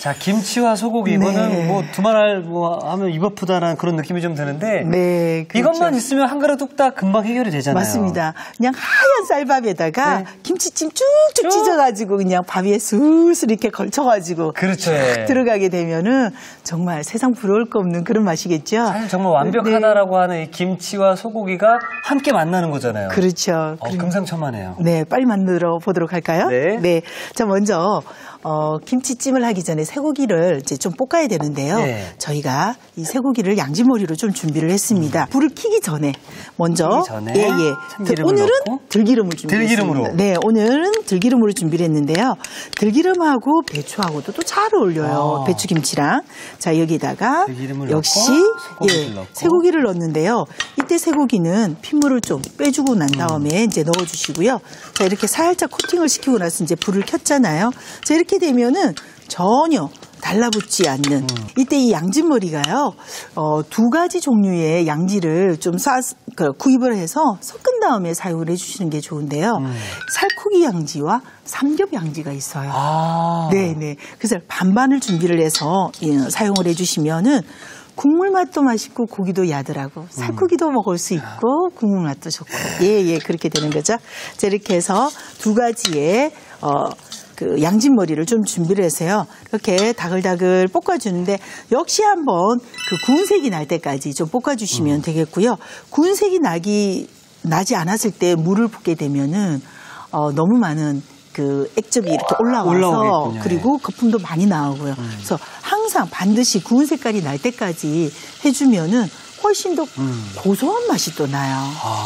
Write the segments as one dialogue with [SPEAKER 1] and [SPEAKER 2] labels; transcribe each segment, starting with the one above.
[SPEAKER 1] 자, 김치와 소고기 이거는
[SPEAKER 2] 네.
[SPEAKER 1] 뭐 두말할 뭐 하면 입 아프다라는 그런 느낌이 좀 드는데
[SPEAKER 2] 네, 그렇죠.
[SPEAKER 1] 이것만 있으면 한 그릇 뚝딱 금방 해결이 되잖아요.
[SPEAKER 2] 맞습니다. 그냥 하얀 쌀밥에다가
[SPEAKER 1] 네.
[SPEAKER 2] 김치찜 쭉쭉 찢어가지고 그냥 밥 위에 술술 이렇게 걸쳐가지고
[SPEAKER 1] 그렇죠.
[SPEAKER 2] 쫙 들어가게 되면은 정말 세상 부러울 거 없는 그런 맛이겠죠.
[SPEAKER 1] 사실 정말 완벽하다라고 하는 이 김치와 소고기가 함께 만나는 거잖아요.
[SPEAKER 2] 그렇죠.
[SPEAKER 1] 금상첨화네요.
[SPEAKER 2] 네, 빨리 만들어 보도록 할까요?
[SPEAKER 1] 네.
[SPEAKER 2] 자, 먼저 김치찜을 하기 전에 쇠고기를 이제 좀 볶아야 되는데요.
[SPEAKER 1] 네.
[SPEAKER 2] 저희가 이 쇠고기를 양지머리로 좀 준비를 했습니다. 불을 켜기 전에 먼저
[SPEAKER 1] 참기름을
[SPEAKER 2] 오늘은
[SPEAKER 1] 넣고?
[SPEAKER 2] 들기름을 준비했습니다.
[SPEAKER 1] 들기름으로.
[SPEAKER 2] 네, 오늘은 들기름으로 준비를 했는데요. 들기름하고 배추하고도 또 잘 어울려요. 배추김치랑. 자, 여기다가
[SPEAKER 1] 들기름을
[SPEAKER 2] 역시
[SPEAKER 1] 넣고, 소고기를 넣고.
[SPEAKER 2] 쇠고기를 넣는데요. 이때 쇠고기는 핏물을 좀 빼주고 난 다음에 이제 넣어주시고요. 자, 이렇게 살짝 코팅을 시키고 나서 이제 불을 켰잖아요. 자, 이렇게 되면은 전혀 달라붙지 않는 이때 이 양지머리가요. 두 가지 종류의 양지를 좀 구입을 해서 섞은 다음에 사용을 해주시는 게 좋은데요. 살코기 양지와 삼겹 양지가 있어요. 네네. 그래서 반반을 준비를 해서 사용을 해주시면은 국물 맛도 맛있고 고기도 야들하고 살코기도 먹을 수 있고 국물 맛도 좋고 그렇게 되는 거죠. 자, 이렇게 해서 두 가지의 그 양진머리를 좀 준비를 해서요. 이렇게 다글다글 볶아주는데 역시 한번 그 구운 색이 날 때까지 좀 볶아주시면 되겠고요. 구운 색이 나지 않았을 때 물을 붓게 되면은 너무 많은 그 액젓이 이렇게 올라와서
[SPEAKER 1] 올라오겠군요.
[SPEAKER 2] 그리고 거품도 많이 나오고요. 그래서 항상 반드시 구운 색깔이 날 때까지 해주면은 훨씬 더 고소한 맛이 또 나요.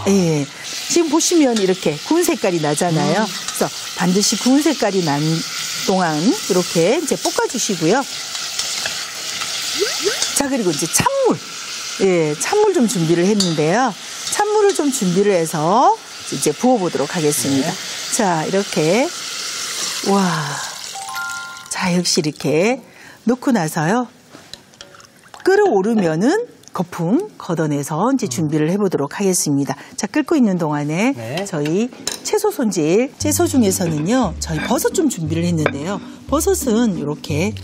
[SPEAKER 2] 예. 지금 보시면 이렇게 구운 색깔이 나잖아요. 그래서 반드시 구운 색깔이 난 동안 이렇게 이제 볶아주시고요. 자, 그리고 이제 찬물. 예, 찬물 좀 준비를 했는데요. 찬물을 좀 준비를 해서 이제 부어보도록 하겠습니다. 네. 자, 이렇게. 와. 자, 역시 이렇게 넣고 나서요. 끓어오르면은 거품 걷어내서 이제 준비를 해보도록 하겠습니다. 자, 끓고 있는 동안에 저희 채소 손질, 채소 중에서는요, 저희 버섯 좀 준비를 했는데요. 버섯은 이렇게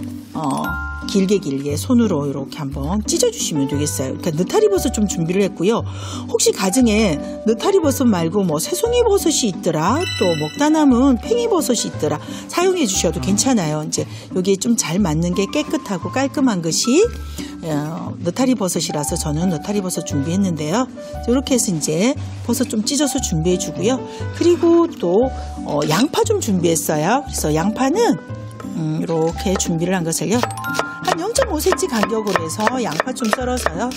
[SPEAKER 2] 길게 손으로 이렇게 한번 찢어주시면 되겠어요. 그러니까 느타리 버섯 좀 준비를 했고요. 혹시 가정에 느타리 버섯 말고 뭐 새송이 버섯이 있더라, 또 먹다 남은 팽이 버섯이 있더라, 사용해 주셔도 괜찮아요. 이제 여기에 좀 잘 맞는 게 깨끗하고 깔끔한 것이 느타리 버섯이라서 저는 느타리 버섯 준비했는데요. 이렇게 해서 이제 버섯 좀 찢어서 준비해 주고요. 그리고 또 양파 좀 준비했어요. 그래서 양파는 이렇게 준비를 한 것을요. 한 0.5cm 간격으로 해서 양파 좀 썰어서요.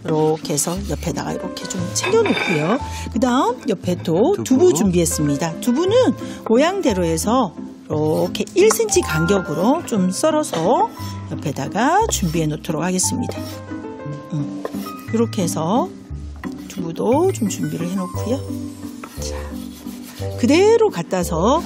[SPEAKER 2] 이렇게 해서 옆에다가 이렇게 좀 챙겨놓고요. 그 다음 옆에 또 두부 준비했습니다. 두부는 모양대로 해서 이렇게 1cm 간격으로 좀 썰어서 옆에다가 준비해 놓도록 하겠습니다. 이렇게 해서 두부도 좀 준비를 해 놓고요. 자, 그대로 갖다서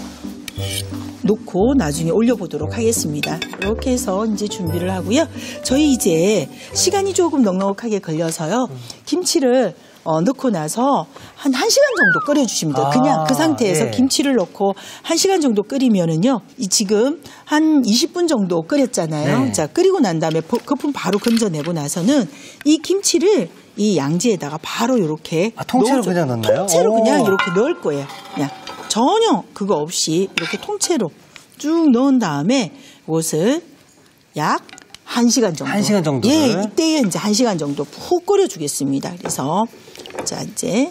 [SPEAKER 2] 놓고 나중에 올려보도록 하겠습니다. 이렇게 해서 이제 준비를 하고요. 저희 이제 시간이 조금 넉넉하게 걸려서요. 김치를 넣고 나서 한 1시간 정도 끓여주시면 돼요. 그냥 그 상태에서 김치를 넣고 1시간 정도 끓이면은요. 지금 한 20분 정도 끓였잖아요. 자, 끓이고 난 다음에 거품 바로 건져내고 나서는 이 김치를 이 양지에다가 바로 이렇게
[SPEAKER 1] 통째로 그냥 넣나요?
[SPEAKER 2] 통째로 그냥 이렇게 넣을 거예요. 그냥 전혀 그거 없이 이렇게 통째로 쭉 넣은 다음에 이것을 약 1시간 정도.
[SPEAKER 1] 1시간 정도.
[SPEAKER 2] 이때에 이제 1시간 정도 푹 끓여주겠습니다. 그래서 자, 이제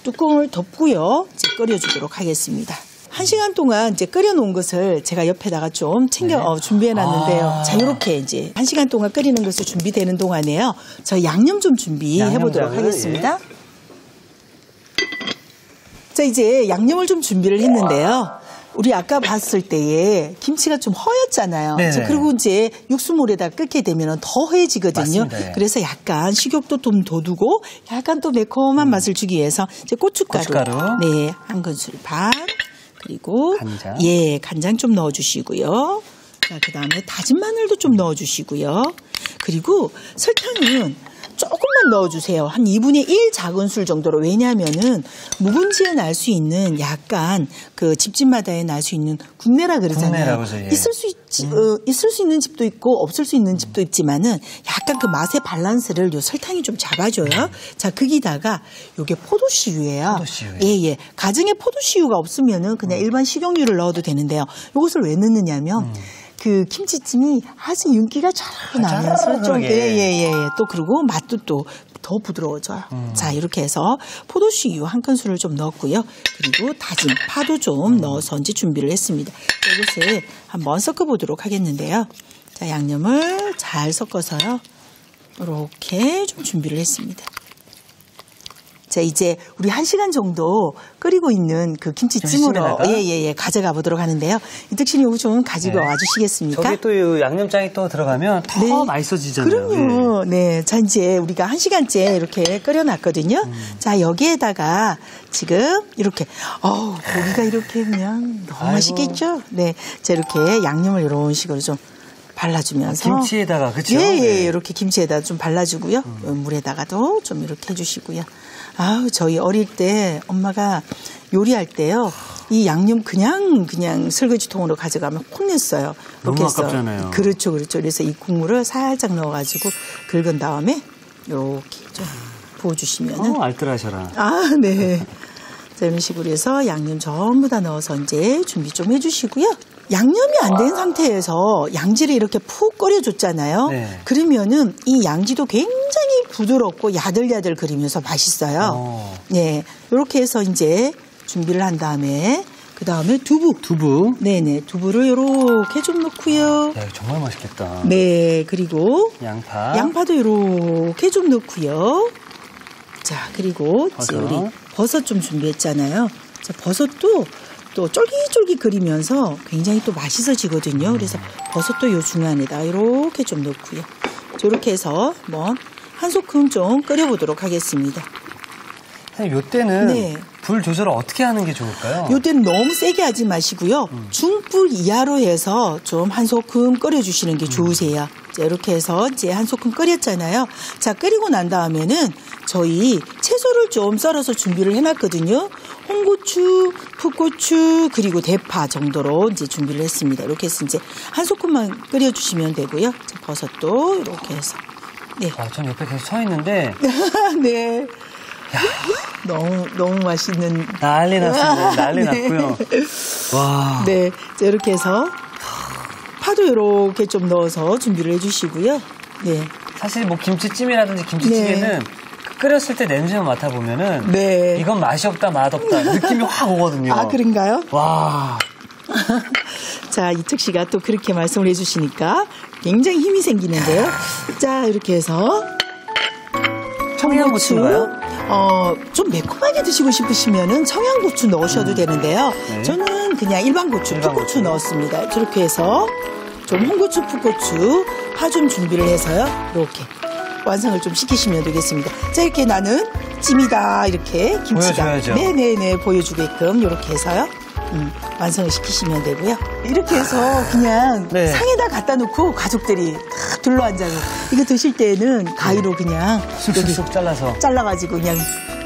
[SPEAKER 2] 뚜껑을 덮고요. 이제 끓여주도록 하겠습니다. 1시간 동안 이제 끓여놓은 것을 제가 옆에다가 좀 챙겨 준비해놨는데요. 자, 이렇게 이제 1시간 동안 끓이는 것을 준비되는 동안에요. 저 양념 좀 준비해보도록 하겠습니다. 자, 이제 양념을 좀 준비를 했는데요. 우리 아까 봤을 때에 김치가 좀 허였잖아요. 그리고 이제 육수물에다 끓게 되면 더 허해지거든요. 맞습니다. 그래서 약간 식욕도 좀 돋우고 약간 또 매콤한 맛을 주기 위해서 이제 고춧가루. 네, 한 큰술 반. 그리고 간장. 간장 좀 넣어주시고요. 자, 그 다음에 다진 마늘도 좀 넣어주시고요. 그리고 설탕은 조금만 넣어주세요. 한 2분의 1 작은 술 정도로. 왜냐하면은 묵은지에 날 수 있는 약간 그 집집마다에 날 수 있는 국내라 그러잖아요. 있을 수 있을 수 있는 집도 있고 없을 수 있는 집도 있지만은 약간 그 맛의 밸런스를 요 설탕이 좀 잡아줘요. 자, 거기다가 요게 포도씨유예요.
[SPEAKER 1] 포도씨유.
[SPEAKER 2] 예. 가정에 포도씨유가 없으면은 그냥 일반 식용유를 넣어도 되는데요. 요것을 왜 넣느냐면 그 김치찜이 아주 윤기가 잘 나면서 좀 또 그리고 맛도 또 더 부드러워져요. 자, 이렇게 해서 포도씨유 한 큰술을 좀 넣었고요. 그리고 다진 파도 좀 넣어서 이제 준비를 했습니다. 이것을 한번 섞어보도록 하겠는데요. 자, 양념을 잘 섞어서요. 이렇게 좀 준비를 했습니다. 자, 이제 우리 1시간 정도 끓이고 있는 그 김치찜으로 가져가 보도록 하는데요. 이특 씨는 이거 좀 가지고 와주시겠습니까?
[SPEAKER 1] 저기 또 이 양념장이 또 들어가면 더 맛있어지잖아요.
[SPEAKER 2] 그럼요. 네. 자, 이제 우리가 1시간째 이렇게 끓여놨거든요. 자, 여기에다가 지금 이렇게, 고기가 이렇게 그냥 너무 맛있겠죠? 네. 자, 이렇게 양념을 이런 식으로 좀 발라주면서.
[SPEAKER 1] 김치에다가, 그쵸?
[SPEAKER 2] 이렇게 김치에다 좀 발라주고요. 물에다가도 좀 이렇게 해주시고요. 저희 어릴 때 엄마가 요리할 때요. 이 양념 그냥 설거지통으로 가져가면 혼냈어요.
[SPEAKER 1] 너무 아깝잖아요.
[SPEAKER 2] 그렇죠. 그래서 이 국물을 살짝 넣어가지고 긁은 다음에 이렇게 좀 부어주시면은.
[SPEAKER 1] 알뜰하셔라.
[SPEAKER 2] 네. 자, 이런 식으로 해서 양념 전부 다 넣어서 이제 준비 좀 해주시고요. 양념이 안 된 상태에서 양지를 이렇게 푹 끓여줬잖아요.
[SPEAKER 1] 네.
[SPEAKER 2] 그러면은 이 양지도 굉장히 부드럽고 야들야들 그리면서 맛있어요. 네. 이렇게 해서 이제 준비를 한 다음에 그 다음에 두부. 네네. 두부를 이렇게 좀 넣고요.
[SPEAKER 1] 야, 정말 맛있겠다.
[SPEAKER 2] 네. 그리고
[SPEAKER 1] 양파도
[SPEAKER 2] 이렇게 좀 넣고요. 자, 그리고
[SPEAKER 1] 버섯.
[SPEAKER 2] 우리 버섯 좀 준비했잖아요. 자, 버섯도 또 쫄깃쫄깃 그리면서 굉장히 또 맛있어지거든요. 그래서 버섯도 요 중간에다 이렇게 좀 넣고요. 이렇게 해서 한번 한 소끔 좀 끓여보도록 하겠습니다.
[SPEAKER 1] 선생님, 요때는 불 조절을 어떻게 하는 게 좋을까요?
[SPEAKER 2] 요때는 너무 세게 하지 마시고요. 중불 이하로 해서 좀 한 소끔 끓여주시는 게 좋으세요. 자, 이렇게 해서 이제 한 소끔 끓였잖아요. 자, 끓이고 난 다음에는 저희 채소를 좀 썰어서 준비를 해놨거든요. 홍고추, 풋고추, 그리고 대파 정도로 이제 준비를 했습니다. 이렇게 해서 이제 한 소끔만 끓여주시면 되고요. 자, 버섯도 이렇게 해서. 네.
[SPEAKER 1] 전 옆에 계속 서 있는데.
[SPEAKER 2] 네. 너무 맛있는.
[SPEAKER 1] 난리 났습니다. 난리 났고요. 와.
[SPEAKER 2] 네. 자, 이렇게 해서 파도 이렇게 좀 넣어서 준비를 해주시고요. 네.
[SPEAKER 1] 사실 뭐 김치찜이라든지 김치찌개는 끓였을 때 냄새만 맡아보면은 이건 맛이 없다, 맛없다 느낌이 확 오거든요.
[SPEAKER 2] 그런가요?
[SPEAKER 1] 와.
[SPEAKER 2] 자, 이특 씨가 또 그렇게 말씀을 해주시니까 굉장히 힘이 생기는데요. 자, 이렇게 해서
[SPEAKER 1] 청양고추인가요?
[SPEAKER 2] 좀 매콤하게 드시고 싶으시면은 청양고추 넣으셔도 되는데요. 저는 그냥 일반 고추, 풋고추 넣었습니다. 이렇게 해서 좀 홍고추, 풋고추, 파 좀 준비를 해서요. 이렇게 완성을 좀 시키시면 되겠습니다. 자, 이렇게 나는 찜이다. 이렇게 김치가.
[SPEAKER 1] 보여줘야죠.
[SPEAKER 2] 네네네. 보여주게끔 이렇게 해서요. 완성을 시키시면 되고요. 이렇게 해서 그냥 상에다 갖다 놓고 가족들이 다 둘러앉아요. 이거 드실 때는 가위로 그냥
[SPEAKER 1] 쑥쑥
[SPEAKER 2] 잘라가지고 그냥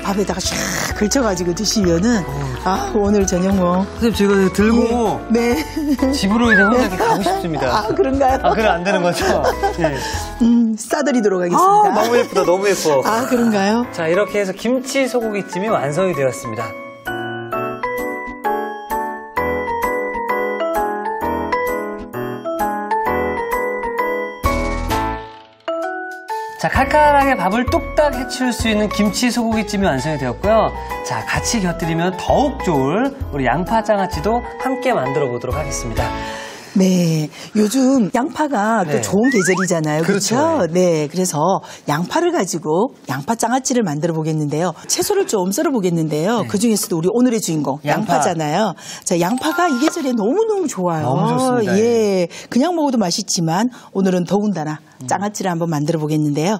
[SPEAKER 2] 밥에다가 샥 걸쳐가지고 드시면은 오늘 저녁 뭐.
[SPEAKER 1] 선생님, 제가 들고 집으로 이제 혼자 이렇게 가고 싶습니다.
[SPEAKER 2] 그런가요?
[SPEAKER 1] 그래 안 되는 거죠? 네.
[SPEAKER 2] 싸드리도록 하겠습니다.
[SPEAKER 1] 너무 예쁘다, 너무 예뻐.
[SPEAKER 2] 그런가요?
[SPEAKER 1] 자, 이렇게 해서 김치 소고기찜이 완성이 되었습니다. 자, 칼칼하게 밥을 뚝딱 해치울 수 있는 김치 소고기찜이 완성이 되었고요. 자, 같이 곁들이면 더욱 좋을 우리 양파 장아찌도 함께 만들어 보도록 하겠습니다.
[SPEAKER 2] 네. 요즘 양파가 또 좋은 계절이잖아요. 그렇죠? 네. 그래서 양파를 가지고 양파 장아찌를 만들어 보겠는데요. 채소를 좀 썰어 보겠는데요. 그 중에서도 우리 오늘의 주인공 양파잖아요. 자, 양파가 이 계절에 너무너무 좋아요.
[SPEAKER 1] 너무 좋습니다.
[SPEAKER 2] 그냥 먹어도 맛있지만 오늘은 더군다나 장아찌를 한번 만들어 보겠는데요.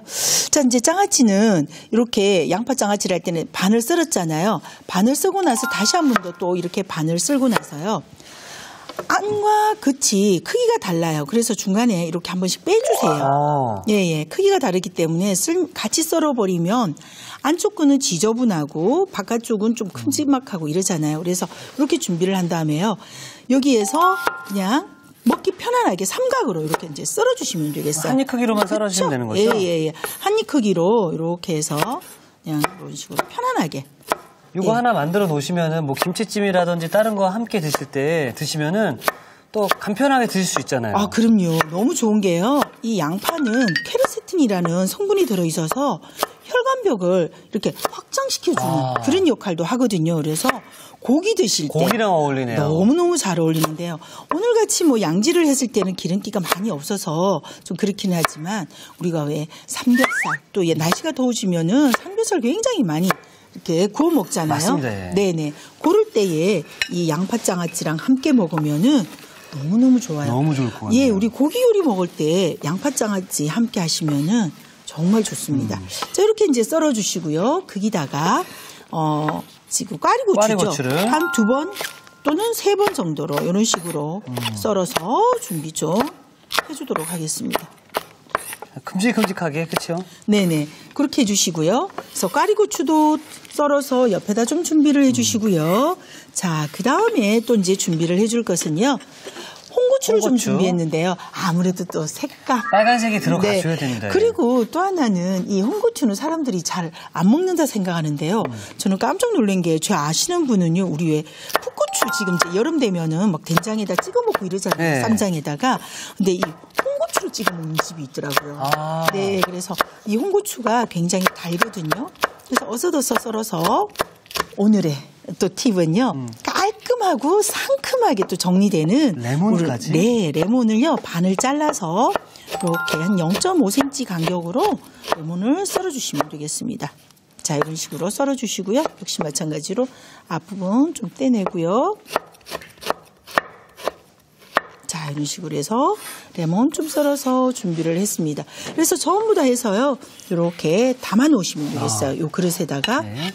[SPEAKER 2] 자, 이제 장아찌는 이렇게 양파 장아찌를 할 때는 반을 썰었잖아요. 반을 썰고 나서 다시 한 번 더 또 이렇게 반을 썰고 나서요. 안과 끝이 크기가 달라요. 그래서 중간에 이렇게 한 번씩 빼주세요. 크기가 다르기 때문에 같이 썰어버리면 안쪽 끈은 지저분하고 바깥쪽은 좀 큼지막하고 이러잖아요. 그래서 이렇게 준비를 한 다음에요. 여기에서 그냥 먹기 편안하게 삼각으로 이렇게 이제 썰어주시면 되겠어요.
[SPEAKER 1] 한 입 크기로만 썰어주시면 되는 거죠?
[SPEAKER 2] 예. 한 입 크기로 이렇게 해서 그냥 이런 식으로 편안하게.
[SPEAKER 1] 이거 하나 만들어 놓으시면은 뭐 김치찜이라든지 다른 거 함께 드실 때 드시면은 또 간편하게 드실 수 있잖아요.
[SPEAKER 2] 아, 그럼요. 너무 좋은 게요. 이 양파는 케르세틴이라는 성분이 들어있어서 혈관벽을 이렇게 확장시켜주는 그런 역할도 하거든요. 그래서 고기 드실 때
[SPEAKER 1] 고기랑 어울리네요.
[SPEAKER 2] 너무너무 잘 어울리는데요. 오늘같이 뭐 양지를 했을 때는 기름기가 많이 없어서 좀 그렇긴 하지만 우리가 왜 삼겹살 또 날씨가 더워지면은 삼겹살 굉장히 많이 이렇게 구워 먹잖아요.
[SPEAKER 1] 맞습니다.
[SPEAKER 2] 네네. 그럴 때에 이 양파장아찌랑 함께 먹으면은 너무너무 좋아요.
[SPEAKER 1] 너무 좋을 것 같아요.
[SPEAKER 2] 예, 우리 고기 요리 먹을 때 양파장아찌 함께 하시면은 정말 좋습니다. 자, 이렇게 이제 썰어주시고요. 거기다가 지금 꽈리고추를 한 2번 또는 3번 정도로 이런 식으로 썰어서 준비 좀 해주도록 하겠습니다.
[SPEAKER 1] 큼직큼직하게, 그렇죠?
[SPEAKER 2] 네네. 그렇게 해주시고요. 그래서 꽈리고추도 썰어서 옆에다 좀 준비를 해주시고요. 자, 그 다음에 또 이제 준비를 해줄 것은요. 홍고추를 좀 준비했는데요. 아무래도 또 색깔.
[SPEAKER 1] 빨간색이 들어가줘야 됩니다.
[SPEAKER 2] 그리고 또 하나는 이 홍고추는 사람들이 잘 안 먹는다 생각하는데요. 저는 깜짝 놀란 게 저 아시는 분은요. 우리 왜 풋고추 지금 이제 여름 되면은 막 된장에다 찍어 먹고 이러잖아요.
[SPEAKER 1] 네.
[SPEAKER 2] 쌈장에다가. 근데 이 홍고추를 찍어 먹는 집이 있더라고요. 네, 그래서 이 홍고추가 굉장히 달거든요. 그래서 어서더서 썰어서 오늘의 또 팁은요. 깔끔하고 상큼하게 또 정리되는
[SPEAKER 1] 레몬까지?
[SPEAKER 2] 네, 레몬을요. 반을 잘라서 이렇게 한 0.5cm 간격으로 레몬을 썰어주시면 되겠습니다. 자, 이런 식으로 썰어주시고요. 역시 마찬가지로 앞부분 좀 떼내고요. 자, 이런 식으로 해서 레몬 좀 썰어서 준비를 했습니다. 그래서 전부 다 해서요. 이렇게 담아 놓으시면 되겠어요. 이 그릇에다가. 네.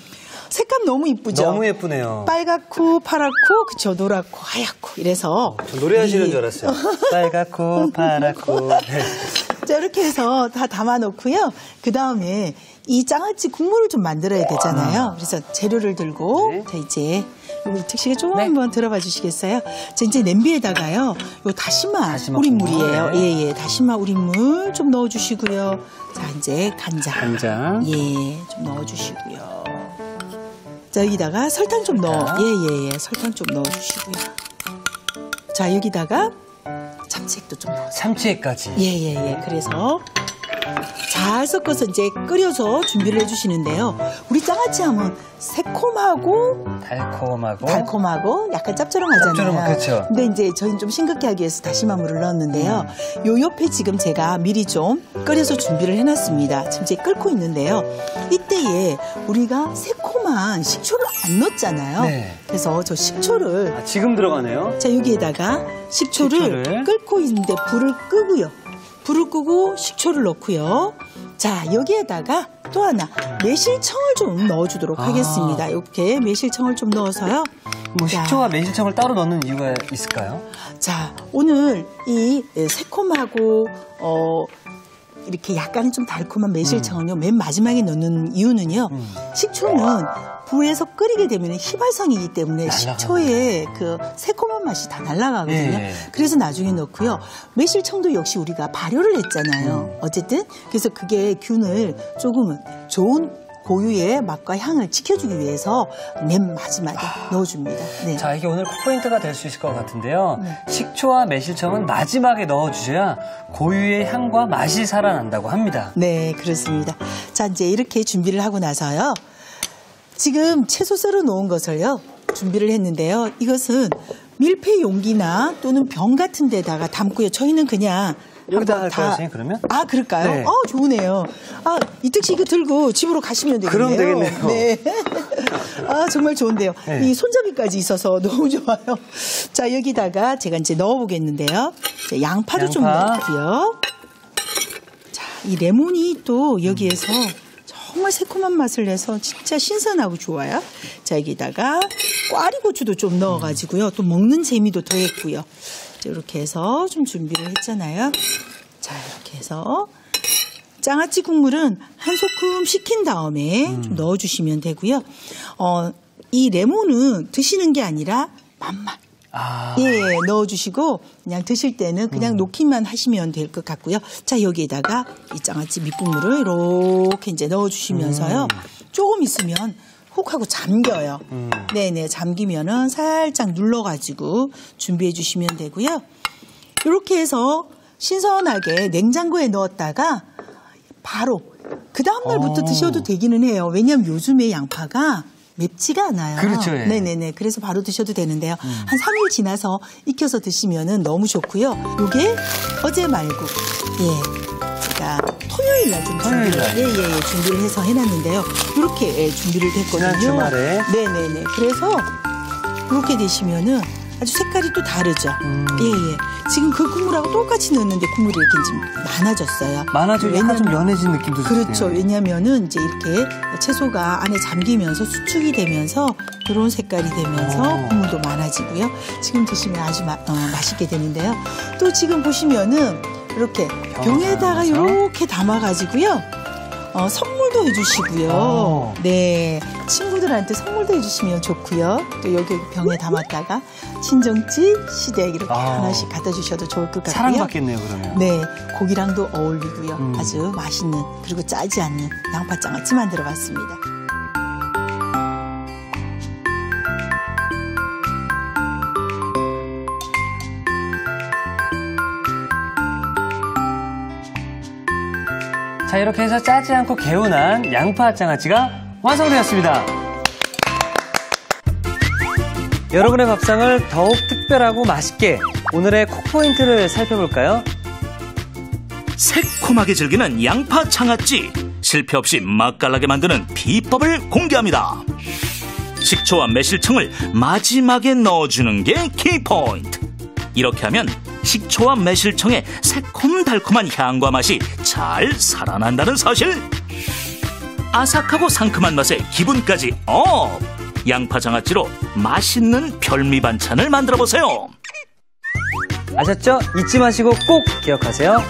[SPEAKER 2] 색감 너무 이쁘죠?
[SPEAKER 1] 너무 예쁘네요.
[SPEAKER 2] 빨갛고 파랗고 그쵸 노랗고 하얗고 이래서
[SPEAKER 1] 저 노래하시는 줄 알았어요. 빨갛고 파랗고. 네.
[SPEAKER 2] 자, 이렇게 해서 다 담아 놓고요. 그 다음에 이 장아찌 국물을 좀 만들어야 되잖아요. 그래서 재료를 들고 자, 이제 이특 씨가 조금 한번 들어봐 주시겠어요? 자, 이제 냄비에다가요. 요 다시마 우린물이에요. 예, 다시마 우린물 좀 넣어 주시고요. 자, 이제 간장. 예, 좀 넣어 주시고요. 자, 여기다가 설탕 좀 설탕 좀 넣어주시고요. 자, 여기다가 참치액도 좀 넣어주세요.
[SPEAKER 1] 참치액까지?
[SPEAKER 2] 예. 그래서 잘 섞어서 이제 끓여서 준비를 해주시는데요. 우리 장아찌 하면 새콤하고 달콤하고 약간 짭조름하잖아요.
[SPEAKER 1] 그렇죠.
[SPEAKER 2] 근데 이제 저희는 좀 싱겁게 하기 위해서 다시마물을 넣었는데요. 요 옆에 지금 제가 미리 좀 끓여서 준비를 해놨습니다. 지금 이제 끓고 있는데요. 이때에 우리가 새콤한 식초를 안 넣었잖아요. 네. 그래서 저 식초를
[SPEAKER 1] 지금 들어가네요.
[SPEAKER 2] 자, 여기에다가 식초를 끓고 있는데 불을 끄고요. 불을 끄고 식초를 넣고요. 자, 여기에다가 또 하나 매실청을 좀 넣어주도록 하겠습니다. 이렇게 매실청을 좀 넣어서요.
[SPEAKER 1] 뭐 식초와 매실청을 따로 넣는 이유가 있을까요?
[SPEAKER 2] 자, 오늘 이 새콤하고 이렇게 약간 좀 달콤한 매실청은요, 맨 마지막에 넣는 이유는요, 식초는 불에서 끓이게 되면 휘발성이기 때문에 식초의 그 새콤한 맛이 다 날아가거든요. 그래서 나중에 넣고요. 매실청도 역시 우리가 발효를 했잖아요. 어쨌든 그래서 그게 균을 조금은 좋은 고유의 맛과 향을 지켜주기 위해서 맨 마지막에 넣어줍니다. 네.
[SPEAKER 1] 자, 이게 오늘 콕포인트가 될 수 있을 것 같은데요. 식초와 매실청은 마지막에 넣어주셔야 고유의 향과 맛이 살아난다고 합니다.
[SPEAKER 2] 네, 그렇습니다. 자, 이제 이렇게 준비를 하고 나서요. 지금 채소 썰어 놓은 것을요. 준비를 했는데요. 이것은 밀폐 용기나 또는 병 같은 데다가 담고요. 저희는 그냥
[SPEAKER 1] 여기다 할까요, 선생님, 그러면?
[SPEAKER 2] 아, 그럴까요?
[SPEAKER 1] 네.
[SPEAKER 2] 좋네요. 이특 씨 이거 들고 집으로 가시면 되겠네요.
[SPEAKER 1] 그럼 되겠네요.
[SPEAKER 2] 네. 정말 좋은데요. 이 손잡이까지 있어서 너무 좋아요. 자, 여기다가 제가 이제 넣어보겠는데요. 자, 양파를 좀 넣고요. 자, 이 레몬이 또 여기에서 정말 새콤한 맛을 내서 진짜 신선하고 좋아요. 자, 여기다가 꽈리고추도 좀 넣어가지고요. 또 먹는 재미도 더했고요. 이렇게 해서 좀 준비를 했잖아요. 자, 이렇게 해서 장아찌 국물은 한 소끔 식힌 다음에 좀 넣어주시면 되고요. 이 레몬은 드시는 게 아니라 맛만. 예, 넣어주시고 그냥 드실 때는 그냥 놓기만 하시면 될 것 같고요. 자, 여기에다가 이 장아찌 밑국물을 이렇게 이제 넣어주시면서요. 조금 있으면 훅 하고 잠겨요. 네네, 잠기면은 살짝 눌러가지고 준비해 주시면 되고요. 이렇게 해서 신선하게 냉장고에 넣었다가 바로 그 다음날부터 드셔도 되기는 해요. 왜냐하면 요즘에 양파가 맵지가 않아요.
[SPEAKER 1] 그렇죠. 예.
[SPEAKER 2] 네네네. 그래서 바로 드셔도 되는데요. 한 3일 지나서 익혀서 드시면은 너무 좋고요. 요게 어제 말고, 제가 토요일 날 좀 준비를 해서 해놨는데요. 이렇게 준비를 했거든요.
[SPEAKER 1] 지난 주말에.
[SPEAKER 2] 네네네. 그래서 이렇게 되시면은 아주 색깔이 또 다르죠. 지금 그 국물하고 똑같이 넣었는데 국물이 이렇게 좀 많아졌어요.
[SPEAKER 1] 많아지고 약간 좀 연해진 느낌도
[SPEAKER 2] 그렇죠.
[SPEAKER 1] 드네요.
[SPEAKER 2] 왜냐하면은 이제 이렇게 채소가 안에 잠기면서 수축이 되면서 이런 색깔이 되면서 국물도 많아지고요. 지금 드시면 아주 맛있게 되는데요. 또 지금 보시면은 이렇게 병에다가 이렇게 담아가지고요. 선물도 해주시고요. 네, 친구들한테 선물도 해주시면 좋고요. 또 여기 병에 담았다가 친정집, 시댁 이렇게 하나씩 갖다 주셔도 좋을 것 같고요.
[SPEAKER 1] 사랑받겠네요, 그러면.
[SPEAKER 2] 네, 고기랑도 어울리고요. 아주 맛있는 그리고 짜지 않는 양파장아찌 만들어봤습니다.
[SPEAKER 1] 자, 이렇게 해서 짜지 않고 개운한 양파장아찌가 완성되었습니다. 여러분의 밥상을 더욱 특별하고 맛있게 오늘의 콕포인트를 살펴볼까요?
[SPEAKER 3] 새콤하게 즐기는 양파장아찌, 실패 없이 맛깔나게 만드는 비법을 공개합니다. 식초와 매실청을 마지막에 넣어주는 게 키포인트. 이렇게 하면 식초와 매실청의 새콤달콤한 향과 맛이 잘 살아난다는 사실. 아삭하고 상큼한 맛에 기분까지 업! 양파장아찌로 맛있는 별미 반찬을 만들어보세요.
[SPEAKER 1] 아셨죠? 잊지 마시고 꼭 기억하세요.